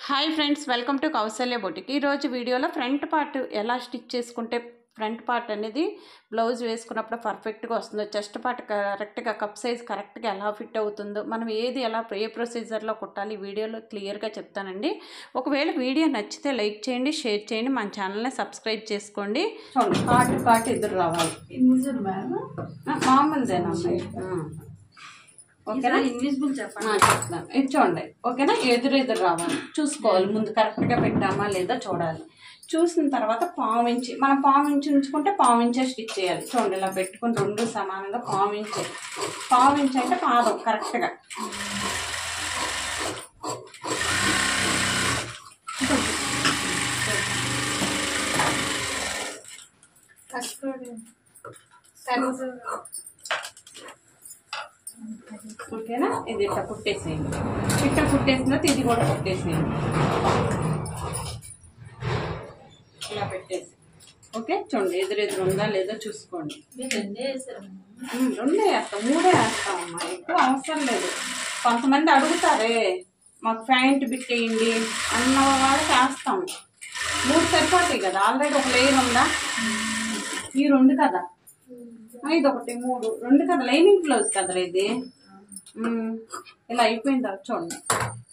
Hi friends, welcome to Kousalya boutique. ఈరోజు వీడియోలో front part ఎలా స్టిచ్ చేసుకుంటే ఫ్రంట్ పార్ట్ అనేది బ్లౌజ్ వేసుకున్నప్పుడు పర్ఫెక్ట్గా వస్తుందో, చెస్ట్ పార్ట్ కరెక్ట్గా కప్ సైజ్ కరెక్ట్గా ఎలా ఫిట్ అవుతుందో, మనం ఏది ఎలా ఏ ప్రొసీజర్లో కుట్టాలి ఈ వీడియోలో క్లియర్గా చెప్తానండి. ఒకవేళ వీడియో నచ్చితే లైక్ చేయండి, షేర్ చేయండి, మన ఛానల్ని సబ్స్క్రైబ్ చేసుకోండి. చూడండి, పార్ట్ ఎదురు రావాలి. మామూలుదేనా అమ్మాయి? ఓకేనా? ఇన్విజిబుల్ చెప్తాను, ఇది చూడండి. ఓకేనా? ఎదురు రావాలి, చూసుకోవాలి. ముందు కరెక్ట్గా పెట్టామా లేదా చూడాలి. చూసిన తర్వాత పావించి, మనం పావించి ఉంచుకుంటే పావించే స్టిచ్ చేయాలి. చూడండి, ఇలా పెట్టుకుని రెండు సమానంగా పావించి అంటే పాదం కరెక్ట్గా. ఓకేనా? ఇది ఇట్లా కుట్టేసేయండి. ఇట్లా కుట్టేసిన తర్వాత ఇది కూడా కుట్టేసేయండి. ఇలా పెట్టేసి ఓకే. చూడండి, ఎదురు ఉందా లేదో చూసుకోండి. రెండే వేస్తాం, మూడే వేస్తామమ్మా, ఎక్కువ అవసరం లేదు. కొంతమంది అడుగుతారే మాకు ప్యాంట్ బిట్టేయండి అన్న వాళ్ళకి వేస్తాము. 3 సరిపోతాయి కదా, ఆల్రెడీ ఒక లేయర్ ఉందా, ఈ 2 కదా, ఇది ఒకటి 3 2 కదా, లైనింగ్ బ్లౌజ్ కదా ఇది. ఇలా అయిపోయిన తర్వాత చూడండి,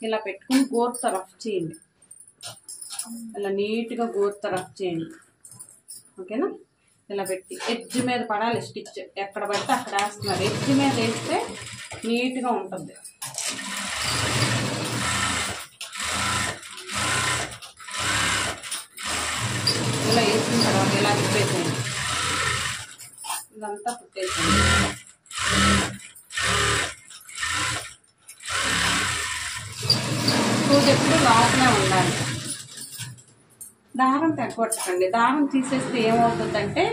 ఇలా పెట్టుకుని గోర్తో రఫ్ చేయండి. ఇలా నీట్గా గోర్తో రఫ్ చేయండి. ఓకేనా? ఇలా పెట్టి ఎడ్జ్ మీద పడాలి స్టిచ్. ఎక్కడ పడితే అక్కడ వేస్తున్నారు, ఎడ్జ్ మీద వేస్తే నీట్గా ఉంటుంది. ఇలా వేసిన తర్వాత ఇలా కుట్టేసేయండి. ఇదంతా కుట్టేసేయండి. ఎప్పుడు లోపలే ఉండాలి. దారం తగ్గొట్టకండి. దారం తీసేస్తే ఏమవుతుందంటే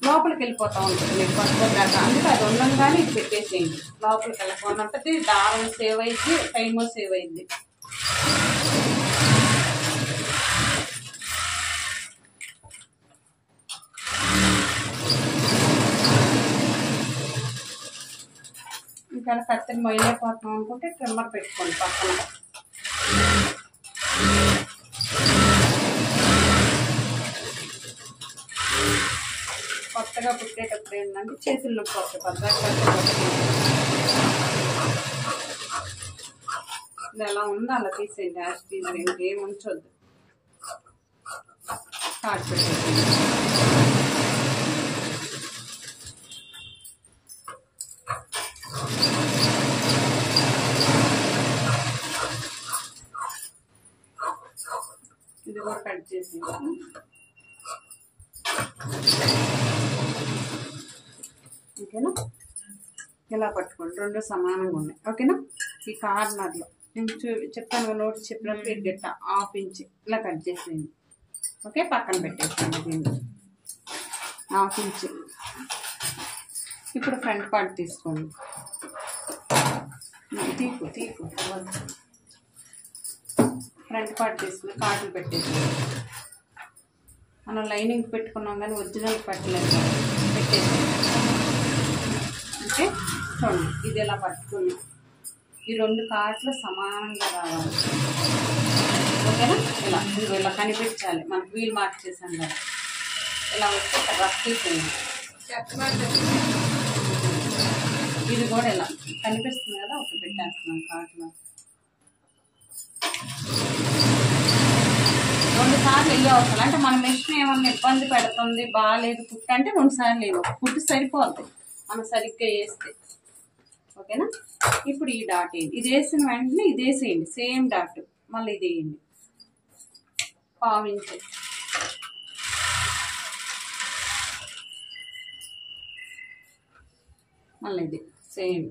లోపలికి వెళ్ళిపోతూ ఉంటుంది మీకు పట్టుకోదాకా. అందుకే అది ఉండగానే ఇది పెట్టేసేయండి. లోపలికి వెళ్ళకుండా ఉంటుంది, దారం సేవ్ అయింది, టైము సేవ్ అయింది. ఇంకా కత్తిని మొయ్యలేకపోతున్నాం అనుకుంటే ట్రిమ్మర్ పెట్టుకోండి పక్కన. కొత్తగా కుట్టేటప్పుడు ఏంటంటే చేతులు నొప్పి వస్తాయి. ఇది ఎలా ఉందో అలా తీసేయండి. ఇంకేం ఉంచొద్దు. స్టార్ట్ పెట్టేసి ఇది కూడా కట్ చేసి ఓకేనా? ఇలా పట్టుకోండి, 2 సమానంగా ఉన్నాయి. ఓకేనా? ఈ కార్నర్లో నేను చెప్పాను, నోటి చెప్పినప్పుడు ఇది గట్ట 1/2 ఇంచ్ ఇలా కట్ చేసేయండి. ఓకే, పక్కన పెట్టేసేయండి. దీన్ని 1/2 ఇంచ్. ఇప్పుడు ఫ్రంట్ పార్ట్ తీసుకోండి. తీకు ఫ్రంట్ పార్ట్ తీసుకుని కాటులు పెట్టేసేయండి. మనం లైనింగ్ పెట్టుకున్నాం కానీ ఒరిజినల్ పట్టలేదు, పెట్టేసేయండి. ఓకే, చూడండి, ఇది ఇలా పట్టుకుని ఈ 2 కాట్లు సమానంగా రావాలి. ఓకేనా? ఇలా కనిపించాలి. మనకు వీల్ మార్క్ చేసాం కదా, ఇలా వస్తే ఇక్కడ రఫ్ తీసేయండి. ఇది కూడా ఇలా కనిపిస్తుంది కదా, ఒకటి పెట్టేస్తున్నాం కాట్లు. 2 సార్లు వెయ్యి అవసరం. అంటే మన మెషిన్ ఏమన్నా ఇబ్బంది పెడుతుంది, బాగాలేదు కుట్టు అంటే 2 సార్లు వేయవు. కుట్టు సరిపోద్ది మనం సరిగ్గా వేస్తే. ఓకేనా? ఇప్పుడు ఈ డాట్ వేయండి. ఇది వేసిన వెంటనే ఇది వేసేయండి, సేమ్ డాట్. మళ్ళీ ఇది వేయండి, పావించి. మళ్ళీ ఇది సేమ్.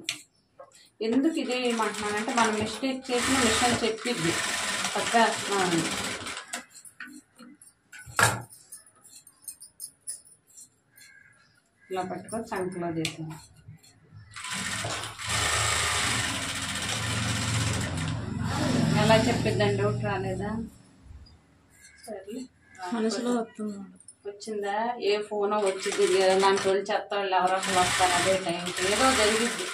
ఎందుకు ఇదే ఏమంటున్నానంటే మనం మిస్టేక్ చేసిన మిషన్ చెప్పిద్ది చక్కగా వేస్తున్నాను. ఇలా పట్టుకొని చంకలో చేసాను. ఎలా చెప్పిద్దండి, డౌట్ రాలేదా? సరే, మనసులో వచ్చిందా? ఏ ఫోనో వచ్చింది, లాంటి వాళ్ళు చెత్త వాళ్ళు ఎవరో వస్తారు అదే టైంకి, ఏదో జరిగిద్ది.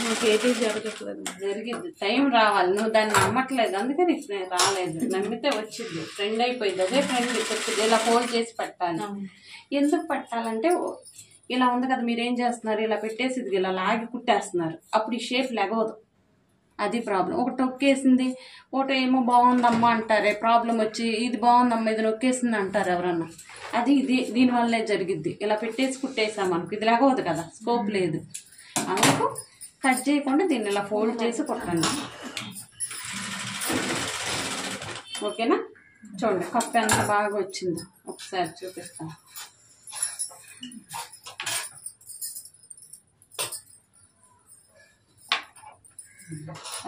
మాకేది జరగట్లేదు. జరిగింది, టైం రావాలి. నువ్వు దాన్ని నమ్మట్లేదు, అందుకని రాలేదు. నమ్మితే వచ్చింది, ట్రెండ్ అయిపోయింది. అదే ట్రెండ్ వచ్చింది. ఇలా ఫోల్డ్ చేసి పెట్టాలి. ఎందుకు పెట్టాలంటే ఇలా ఉంది కదా, మీరేం చేస్తున్నారు, ఇలా పెట్టేసి ఇది ఇలా లాగి కుట్టేస్తున్నారు. అప్పుడు ఈ షేప్ లెగవదు, అది ప్రాబ్లం. ఒకటి నొక్కేసింది, ఒకటి ఏమో బాగుందమ్మా అంటారే, ప్రాబ్లం వచ్చి ఇది బాగుందమ్మా ఇది నొక్కేసింది అంటారు ఎవరన్నా. అది దీనివల్లే జరిగిద్ది. ఇలా పెట్టేసి కుట్టేసాం అనుకో, ఇది లెగవదు కదా, స్కోప్ లేదు. అందుకు కట్ చేయకుండా దీన్ని ఇలా ఫోల్డ్ చేసి కుట్టండి. ఓకేనా? చూడండి కప్ ఎంత బాగా వచ్చిందో ఒకసారి చూపిస్తాను.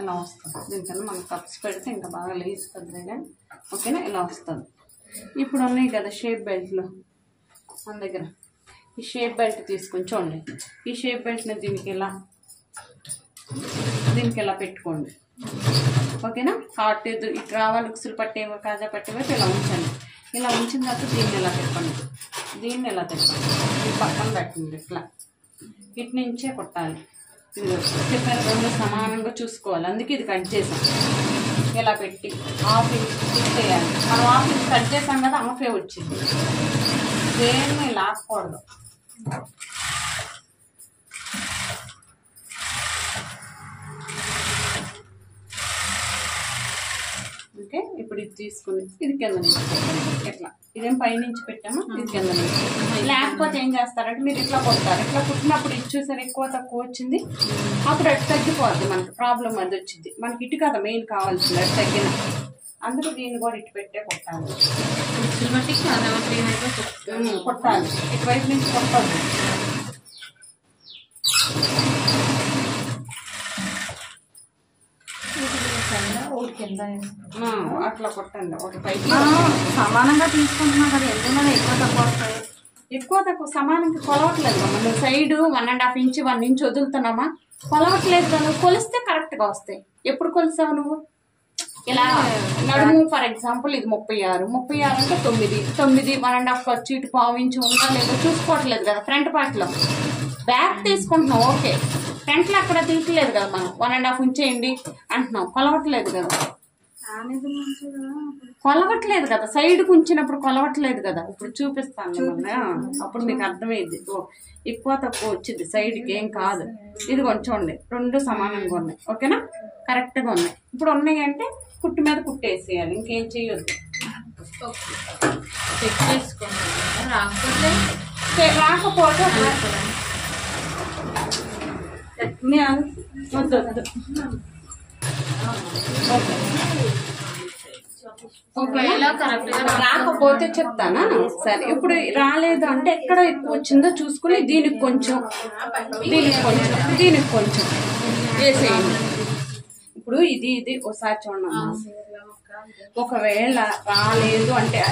ఇలా వస్తుంది. దీనికన్నా మనం కప్స్ పెడితే ఇంకా బాగా లేస్తుంది కానీ. ఓకేనా? ఇలా వస్తుంది. ఇప్పుడు ఉన్నాయి కదా షేప్ బెల్ట్లు మన దగ్గర. ఈ షేప్ బెల్ట్ తీసుకొని చూడండి, ఈ షేప్ బెల్ట్ని దీనికి ఇలా పెట్టుకోండి. ఓకేనా? హాట్ ఇటు రావాలి, ఉక్సులు పట్టేవో కాజా పట్టేవో ఇలా ఉంచండి. ఇలా ఉంచిన తర్వాత దీన్ని ఇలా తిప్పండి, దీన్ని ఇలా తిప్పండి, ఈ పక్కన పెట్టండి. ఇట్లా ఇటు నుంచే కొట్టాలి. చెప్పాను, రెండు సమానంగా చూసుకోవాలి. అందుకే ఇది కట్ చేసాం. ఇలా పెట్టి హాఫ్ ఇంచ్ తీసేయాలి. మనం హాఫ్ ఇంచ్ కట్ చేసాం కదా, హాఫే వచ్చింది. దేన్ని లాక్కూడదు. ఓకే, ఇప్పుడు ఇది తీసుకుని ఇది కింద నుంచి పెట్టండి. ఇట్లా ఇదేం పైనుంచి పెట్టాము, ఇది కింద నుంచి. లేకపోతే ఏం చేస్తారంటే మీరు ఇట్లా కొడతారు. ఇట్లా కుట్టినప్పుడు ఇది చూసారు ఎక్కువ తక్కువ వచ్చింది, అప్పుడు అటు తగ్గిపోద్ది. మనకి ప్రాబ్లం అది వచ్చింది. మనకి ఇటు కదా మెయిన్ కావాల్సింది, అటు తగ్గిన. అందుకు దీన్ని కూడా ఇటు పెట్టే కొట్టాలి. కొట్టాలి, ఇటువైపు నుంచి కొట్టద్దు. అట్లా కొట్టండి. ఒకటి పైకి సమానంగా తీసుకుంటున్నా కదా, ఎందుకంటే ఎక్కువ తక్కువ వస్తాయి. ఎక్కువ తక్కువ సమానంగా కొలవట్లేదు. మనం సైడ్ 1.5 ఇంచ్ 1 ఇంచ్ వదులుతున్నామా, కొలవట్లేదు కదా. కొలిస్తే కరెక్ట్ గా వస్తాయి. ఎప్పుడు కొలిసావు నువ్వు? ఇలా నడుము ఫర్ ఎగ్జాంపుల్ ఇది 36 అంటే 9 1.5 వచ్చి ఇటు 1/4 ఇంచ్ ఉందా లేదో చూసుకోవట్లేదు కదా. ఫ్రంట్ పార్ట్ లో బ్యాక్ తీసుకుంటున్నాం, ఓకే. ఫ్రంట్ లో అక్కడ తీయట్లేదు కదా, మనం 1.5 ఉంచేయండి అంటున్నాం, కొలవట్లేదు కదా. కొలవట్లేదు కదా, సైడ్ ఉంచినప్పుడు కొలవట్లేదు కదా. ఇప్పుడు చూపిస్తాను, అప్పుడు మీకు అర్థమైంది. ఎక్కువ తక్కువ వచ్చింది, సైడ్కి ఏం కాదు. ఇది కొంచెం రెండు సమానంగా ఉన్నాయి. ఓకేనా? కరెక్ట్గా ఉన్నాయి. ఇప్పుడు ఉన్నాయి అంటే కుట్టు మీద కుట్టేసేయాలి, ఇంకేం చేయొద్దు. చెక్ చేసుకుంటాం. రాకపోతే రాకపోతే చెప్తానా? సరే, ఇప్పుడు రాలేదు అంటే ఎక్కడ ఎక్కువ వచ్చిందో చూసుకుని దీనికి కొంచెం వేసేయండి. ఇప్పుడు ఇది ఒకసారి చూడమ్మా. ఒకవేళ రాలేదు అంటే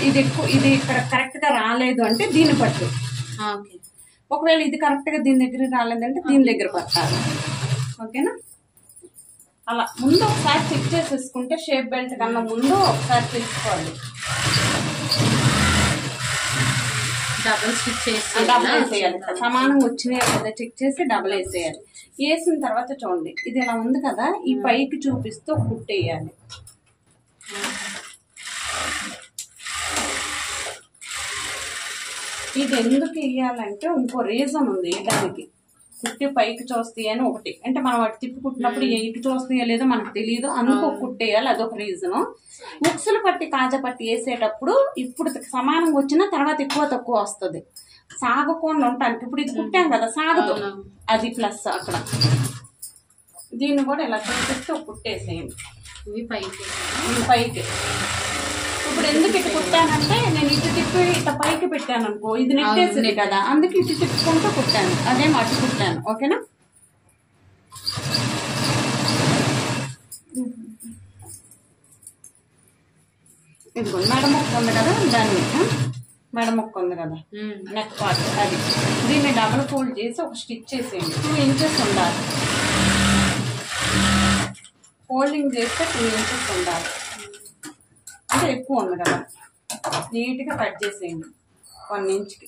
ఇది ఎక్కువ, ఇది ఇక్కడ కరెక్ట్ గా రాలేదు అంటే దీన్ని పట్టు. ఒకవేళ ఇది కరెక్ట్ గా దీని దగ్గర రాలేదంటే దీని దగ్గర పట్టాలి. ఓకేనా? అలా ముందు ఒకసారి చెక్ చేసేసుకుంటే షేప్ బెల్ట్ కన్నా ముందు ఒకసారి తెలుసుకోవాలి. డబుల్ స్టిచ్ చేసి డబుల్ వేసేయాలి. సమానంగా వచ్చినాయి కదా చెక్ చేసి డబుల్ వేసేయాలి. వేసిన తర్వాత చూడండి, ఇది ఇలా ఉంది కదా, ఈ పైకి చూపిస్తూ కుట్టేయాలి. ఇది ఎందుకు వేయాలంటే ఇంకో రీజన్ ఉంది దానికి. కుట్టి పైకి చూస్తాయి అని ఒకటి, అంటే మనం అటు తిప్పి కుట్టినప్పుడు ఇటు చూస్తాయో లేదో మనకు తెలియదు, అందుకు కుట్టేయాలి, అదొక రీజను. ముక్సులు పట్టి కాజా పట్టి వేసేటప్పుడు ఇప్పుడు సమానంగా వచ్చినా తర్వాత ఎక్కువ తక్కువ వస్తుంది, సాగకుండా ఉంటానికి. ఇప్పుడు ఇది కుట్టాం కదా, సాగదు, అది ప్లస్ అక్కడ. దీన్ని కూడా ఇలా చూపిస్తూ కుట్టేసేయండి. ఇవి పైకి. ఇప్పుడు ఎందుకు ఇటు కుట్టానంటే నేను ఇటు తిప్పి ఇట్లా పైకి పెట్టాను అనుకో, ఇది నెట్టేసింది కదా, అందుకు ఇటు తిప్పుకుంటూ కుట్టాను, అదేం అటు కుట్టాను. ఓకేనా? ఇదిగో మెడ మొక్క ఉంది కదా, దాన్ని మెడ మొక్క ఉంది కదా, నెక్ పార్ట్, అది దీన్ని డబుల్ ఫోల్డ్ చేసి ఒక స్టిచ్ చేసేయండి. 2 ఇంచెస్ ఉండాలి. ఫోల్డింగ్ చేస్తే 2 ఇంచెస్ ఉండాలి. అంటే ఎక్కువ ఉంది కదా, నీట్గా కట్ చేసేయండి 1 ఇంచ్కి.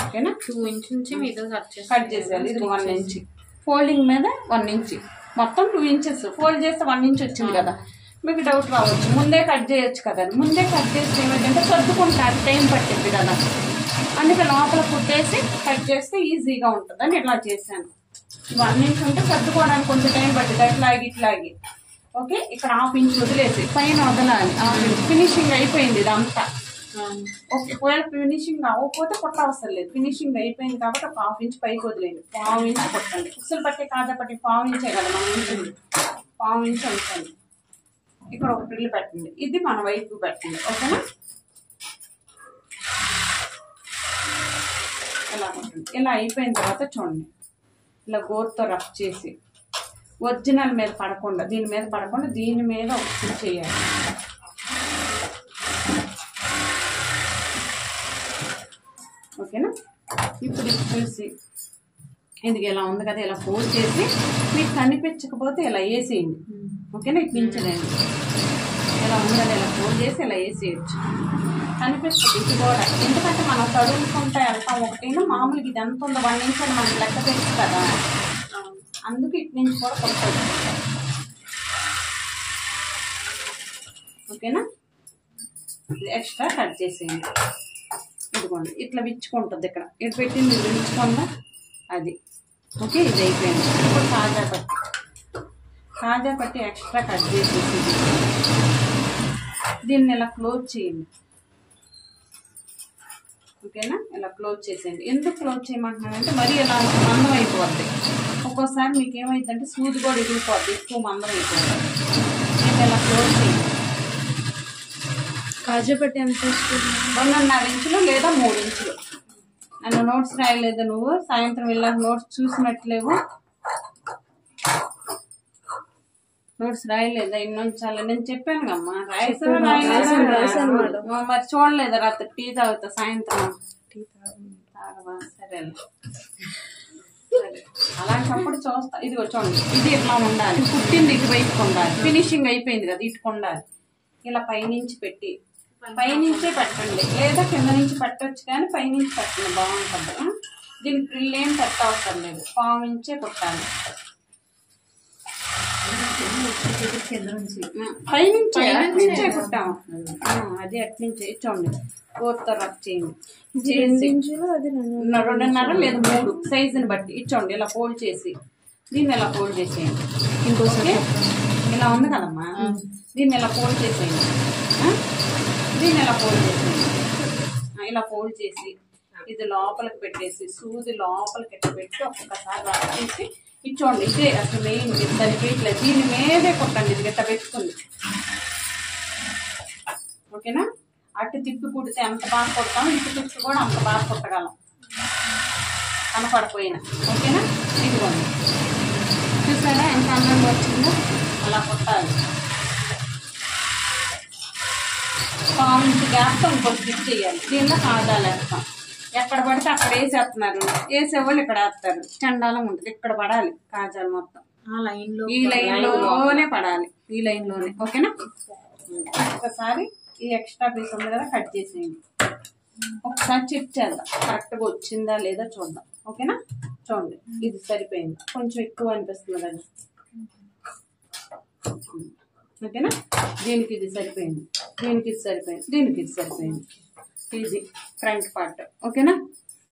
ఓకేనా 2 ఇంచ్ నుంచి మీద కట్ చేసేయాలి. ఇది 1 ఇంచ్ ఫోల్డింగ్ మీద 1 ఇంచ్ మొత్తం 2 ఇంచెస్ ఫోల్డ్ చేస్తే 1 ఇంచ్ వచ్చింది కదా. మీకు డౌట్ రావచ్చు ముందే కట్ చేయొచ్చు కదా. ముందే కట్ చేస్తే ఏమిటంటే సర్దుకుంటారు, టైం పట్టింది కదా. అందుకే లోపల కుట్టేసి కట్ చేస్తే ఈజీగా ఉంటుందని ఇలా చేశాను. 1 ఇంచ్ ఉంటే సర్దుకోవడానికి కొంచెం టైం పట్టింది, అట్లాగి ఇట్లాగి. ఓకే, ఇక్కడ 1/2 ఇంచ్ వదిలేసి పైన వదలాలి. 1/2 ఇంచ్ ఫినిషింగ్ అయిపోయింది ఇదంతా. ఓకే, ఒకవేళ ఫినిషింగ్ అవ్వకపోతే కుట్ట అవసరం లేదు. ఫినిషింగ్ అయిపోయింది కాబట్టి ఒక 1/2 ఇంచ్ పైకి వదిలేండి. 1/2 ఇంచ్ కుట్టండి. ఉసులు పట్టి కాజా పట్టి 1/2 ఇంచే కదా మనం ఉంచింది. 1/2 ఇంచ్ ఉంచండి. ఇక్కడ ఒక పిల్లు పెట్టండి, ఇది మన వైపు పెట్టండి. ఓకేనా, ఇలా పెట్టండి. ఇలా అయిపోయిన తర్వాత చూడండి, ఇలా గోరుతో రఫ్ చేసి ఒరిజినల్ మీద పడకుండా, దీని మీద పడకుండా దీని మీద ఒకటి చేయాలి. ఓకేనా, ఇప్పుడు ఇది చూసి ఎందుకు ఇలా ఉంది కదా, ఇలా ఫోల్డ్ చేసి మీకు కనిపించకపోతే ఇలా వేసేయండి. ఓకేనా, ఇప్పించలేండి. ఇలా ఉంది కదా, ఇలా ఫోల్డ్ చేసి ఇలా వేసేయచ్చు. కనిపిస్తుంది ఇది కూడా, ఎందుకంటే మనం చదువుకుంటా వెళ్తాం. ఒకటేనా మామూలుగా ఇది ఎంత ఉందో 1 ఇంచ్ అని మనకి లెక్క తెలుసు కదా, అందుకు ఇటు నుంచి కూడా కొట్టదు. ఓకేనా, ఇది ఎక్స్ట్రా కట్ చేసేయండి. ఇదిగోండి ఇట్లా విచ్చుకుంటుంది, ఇక్కడ ఇటు పెట్టింది ఇది విచ్చుకుందా అది. ఓకే, ఇది అయిపోయింది. ఇప్పుడు కాజా పట్టి ఎక్స్ట్రా కట్ చేసేసి దీన్ని ఇలా క్లోజ్ చేయండి. ఓకేనా, ఇలా క్లోజ్ చేసేయండి. ఎందుకు క్లోజ్ చేయమంటున్నానంటే మరీ ఇలా మందం అయిపోద్ది. ఒక్కోసారి మీకు ఏమైందంటే సూది కూడా ఎగిరిపోద్ది, ఎక్కువ మందం అయిపోద్ది. ఇలా క్లోజ్ చేయండి. కాజా పట్టి ఎంత 2.5 ఇంచులు లేదా 3 ఇంచులు. నన్ను నోట్స్ రాయలేదు నువ్వు, సాయంత్రం వెళ్ళాక నోట్స్ చూసినట్లేవు. నోట్స్ రాయలేదా ఇన్నుంచాలి నేను చెప్పాను కమ్మా. మరి చూడలేదా రాత్రి టీ తాగుతా సాయంత్రం. సరే సరే, అలాంటప్పుడు చూస్తా. ఇదిగో చూడండి, ఇది ఇట్లా ఉండాలి, పుట్టింది ఇటు వైపుకు ఉండాలి. ఫినిషింగ్ అయిపోయింది కదా, ఇటుకు ఉండాలి. ఇలా పైనుంచి పెట్టి పైనుంచే పెట్టండి, లేదా కింద నుంచి పెట్టవచ్చు, కానీ పైనుంచి పెట్టండి బాగుంటుంది. దీనికి ప్రిల్ ఏం పెట్టవసరం లేదు, 1/2 ఇంచే కుట్టాలి. పైనుంచే కుట్టాము అది, అట్నుంచే చూడండి. కోర్తో రఫ్ చేయండి. 2.5 లేదా 3 సైజుని బట్టి ఇచ్చోండి. ఇలా ఫోల్డ్ చేసి దీన్ని ఇలా ఫోల్డ్ చేసేయండి. ఇంకోసారి ఇలా ఉంది కదమ్మా, దీన్ని ఇలా ఫోల్డ్ చేసేయండి. దీన్ని ఇలా ఫోల్డ్ చేసేయండి. ఇలా ఫోల్డ్ చేసి ఇది లోపలికి పెట్టేసి సూది లోపలికి పెట్టి ఒక్కసారి రఫ్ చేసి ఇచ్చోండి. ఇదే అసలు మెయిన్, దానికి ఇట్లేదు, దీని మీదే కొట్టండి. ఇది గట్ట పెట్టుకుంది. ఓకేనా, అటు తిప్పి కుడితే ఎంత బాగా కొడతాం, ఇటు తిప్పి కూడా అంత బాగా కొట్టగలం కనపడిపోయినా. ఓకేనా, ఇదిగోండి చూసారా ఎంత అందంగా వచ్చిందో. అలా కొట్టాలి. 1/2 ఇంచ్ గ్యాప్తో ఇంకో స్టిచ్ చేయాలి. దీనిలో కాజాలు వేస్తాం. ఎక్కడ పడితే అక్కడ వేసేస్తున్నారు, వేసేవాళ్ళు ఇక్కడ వేస్తారు. చండాలం ఉంటుంది. ఇక్కడ పడాలి కాజాలు మొత్తం, ఈ లైన్లోనే పడాలి, ఈ లైన్లోనే. ఓకేనా, ఒకసారి ఈ ఎక్స్ట్రా పీస్ ఉంది కదా కట్ చేసేయండి. ఒకసారి చెక్ చేద్దాం కరెక్ట్గా వచ్చిందా లేదా చూద్దాం. ఓకేనా, చూడండి ఇది సరిపోయింది, కొంచెం ఎక్కువ అనిపిస్తుంది కదా. ఓకేనా, దీనికి ఇది సరిపోయింది, దీనికి ఇది సరిపోయింది, దీనికి ఇది సరిపోయింది. ఇది ఫ్రంట్ పార్ట్. ఓకేనా.